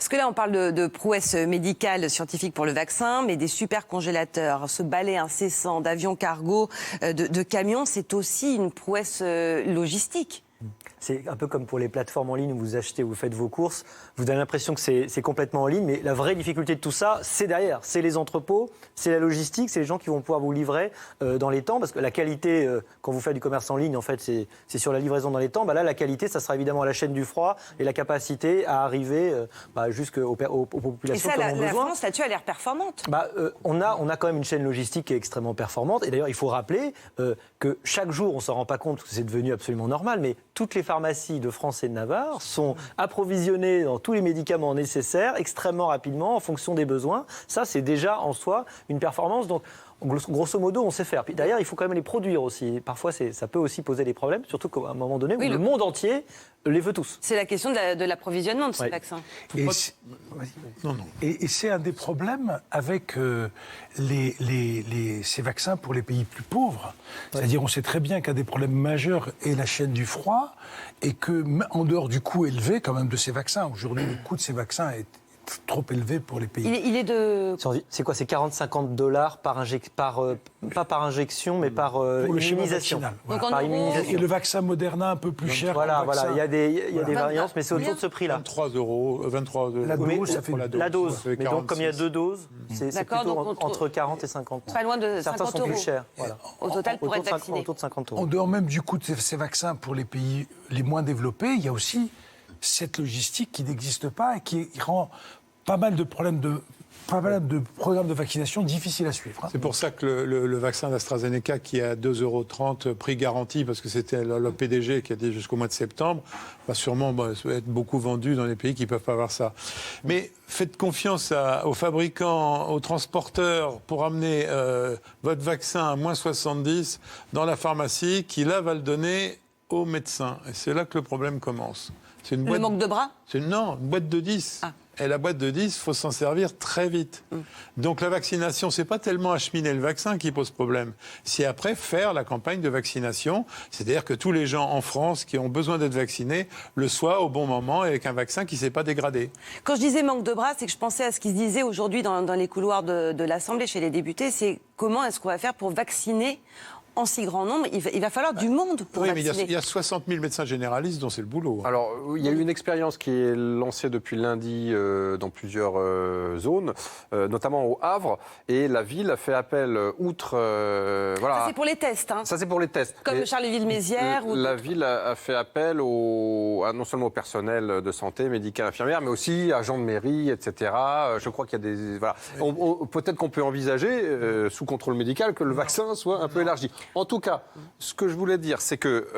Parce que là, on parle de prouesse médicale, scientifique pour le vaccin, mais des supercongélateurs, ce balai incessant d'avions cargo, de camions, c'est aussi une prouesse logistique. C'est un peu comme pour les plateformes en ligne où vous achetez, vous faites vos courses. Vous avez l'impression que c'est complètement en ligne, mais la vraie difficulté de tout ça, c'est derrière. C'est les entrepôts, c'est la logistique, c'est les gens qui vont pouvoir vous livrer dans les temps. Parce que la qualité, quand vous faites du commerce en ligne, en fait, c'est sur la livraison dans les temps. Bah là, la qualité, ça sera évidemment la chaîne du froid et la capacité à arriver jusqu'aux populations qui en ont besoin. Et ça, la France, là-dessus, a l'air performante. On a quand même une chaîne logistique qui est extrêmement performante. Et d'ailleurs, il faut rappeler que chaque jour, on ne s'en rend pas compte parce que c'est devenu absolument normal, mais toutes les pharmacies de France et de Navarre sont approvisionnées dans tous les médicaments nécessaires extrêmement rapidement en fonction des besoins. Ça, c'est déjà en soi une performance. Donc, grosso modo, on sait faire. Puis derrière, il faut quand même les produire aussi. Parfois, ça peut aussi poser des problèmes, surtout qu'à un moment donné, où le monde entier les veut tous. C'est la question de l'approvisionnement de ces vaccins. Et c'est un des problèmes avec ces vaccins pour les pays plus pauvres. C'est-à-dire, on sait très bien qu'un des problèmes majeurs est la chaîne du froid et qu'en dehors du coût élevé quand même de ces vaccins, aujourd'hui, le coût de ces vaccins est trop élevé pour les pays. Il est de... C'est quoi? C'est 40-50 $ pas par injection, mais par immunisation. Voilà. Donc par immunisation. Et le vaccin Moderna un peu plus cher. Voilà, il y a des variantes, mais c'est autour de ce prix-là. 23 €. La dose, ça fait la dose. Ça fait Mais donc, comme il y a 2 doses, c'est D'accord, plutôt donc entre 40 et 50. Pas loin de Certains 50 sont plus €. chers. Voilà. Au total, pour être vacciné. Autour de 50 En €. dehors même du coût de ces vaccins pour les pays les moins développés, il y a aussi cette logistique qui n'existe pas et qui rend pas mal de programmes de vaccination difficiles à suivre. C'est pour ça que le vaccin d'AstraZeneca, qui est à 2,30 € prix garanti, parce que c'était le PDG qui a dit jusqu'au mois de septembre, va sûrement être beaucoup vendu dans les pays qui ne peuvent pas avoir ça. Mais faites confiance aux fabricants, aux transporteurs pour amener votre vaccin à moins 70 dans la pharmacie, qui là va le donner aux médecins. Et c'est là que le problème commence. C'est une boîte... Le manque de bras? Non, une boîte de 10. Ah. Et la boîte de 10, il faut s'en servir très vite. Donc la vaccination, c'est pas tellement acheminer le vaccin qui pose problème. C'est après faire la campagne de vaccination. C'est-à-dire que tous les gens en France qui ont besoin d'être vaccinés le soient au bon moment avec un vaccin qui ne s'est pas dégradé. Quand je disais manque de bras, c'est que je pensais à ce qui se disait aujourd'hui dans les couloirs de l'Assemblée, chez les députés. C'est comment est-ce qu'on va faire pour vacciner en si grand nombre? Il va falloir du monde pour vacciner. Oui, mais il y a 60 000 médecins généralistes dont c'est le boulot. Alors, il y a eu une expérience qui est lancée depuis lundi dans plusieurs zones, notamment au Havre, et la ville a fait appel, voilà. Ça, c'est pour les tests, hein. Ça, c'est pour les tests. Comme Charleville-Mézières. La ville a fait appel non seulement au personnel de santé, médical, infirmière, mais aussi agents de mairie, etc. Je crois qu'il y a des... Voilà. Peut-être qu'on peut envisager, sous contrôle médical, que le vaccin soit un peu élargi. En tout cas, ce que je voulais dire, c'est que